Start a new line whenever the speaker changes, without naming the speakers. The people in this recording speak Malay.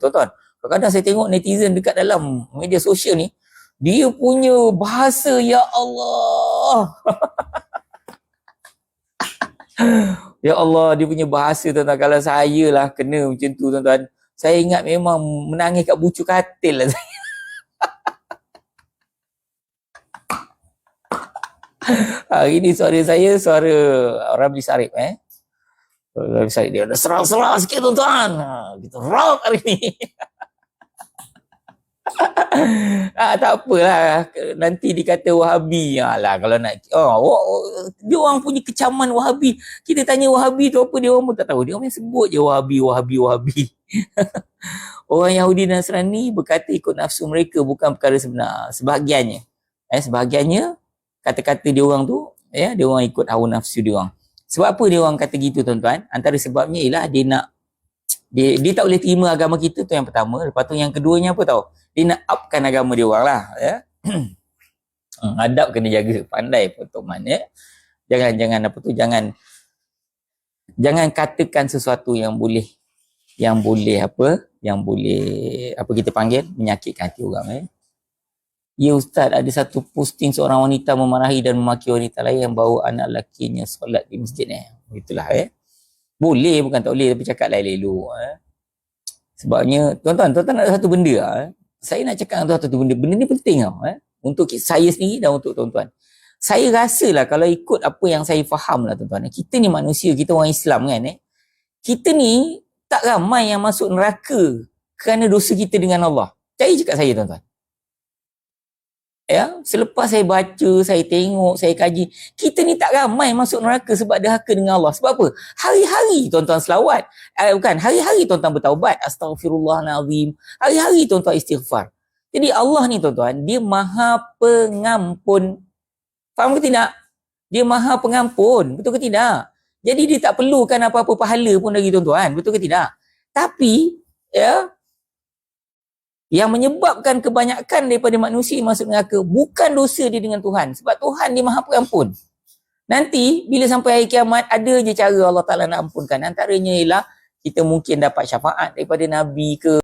tuan-tuan. Kadang-kadang saya tengok netizen dekat dalam media sosial ni, dia punya bahasa, ya Allah. Ya Allah, dia punya bahasa tuan-tuan. Kalau saya lah kena macam tu tuan-tuan, saya ingat memang menangis kat bucu katil lah saya. Hari ni suara saya, suara Ramli Sarip Ramli Sarip dia ada serang-serang sikit tuan-tuan. Kita rock hari ni. Tak apalah, nanti dikata Wahabi lah kalau nak. Dia orang punya kecaman Wahabi. Kita tanya Wahabi tu apa, dia orang pun tak tahu. Dia orang sebut je Wahabi. Orang Yahudi dan Nasrani berkata ikut nafsu mereka, bukan perkara sebenar. Sebahagiannya kata-kata dia orang tu, dia orang ikut hawa nafsu dia orang. Sebab apa dia orang kata gitu tuan-tuan? Antara sebabnya ialah dia tak boleh terima agama kita, tu yang pertama. Lepas tu yang keduanya apa tahu? Dia nak upkan agama dia orang lah. Adab kena jaga, pandai pun Tok Man. Jangan katakan sesuatu yang boleh kita panggil menyakitkan hati orang. Ya Ustaz, ada satu posting seorang wanita memarahi dan memaki wanita lain yang bawa anak lakinya solat di masjid ni. Itulah Boleh, bukan tak boleh, tapi cakap lain elok. Sebabnya tuan-tuan ada satu benda. Saya nak cakap satu benda. Benda ni penting untuk saya sendiri dan untuk tuan-tuan. Saya rasalah kalau ikut apa yang saya faham lah tuan-tuan. Kita ni manusia, kita orang Islam kan. Kita ni tak ramai yang masuk neraka kerana dosa kita dengan Allah. Percaya cakap saya tuan-tuan. Selepas saya baca, saya tengok, saya kaji, kita ni tak ramai masuk neraka sebab derhaka dengan Allah. Sebab apa? Hari-hari tuan-tuan selawat. Hari-hari tuan-tuan bertaubat. Astaghfirullahalazim. Hari-hari tuan-tuan istighfar. Jadi Allah ni tuan-tuan, dia Maha Pengampun. Faham ke tidak? Dia Maha Pengampun. Betul ke tidak? Jadi dia tak perlukan apa-apa pahala pun dari tuan-tuan. Betul ke tidak? Tapi, yang menyebabkan kebanyakan daripada manusia masuk neraka bukan dosa dia dengan Tuhan. Sebab Tuhan dia Maha Pengampun. Nanti bila sampai hari kiamat, ada je cara Allah Ta'ala nak ampunkan. Antaranya ialah kita mungkin dapat syafaat daripada Nabi ke,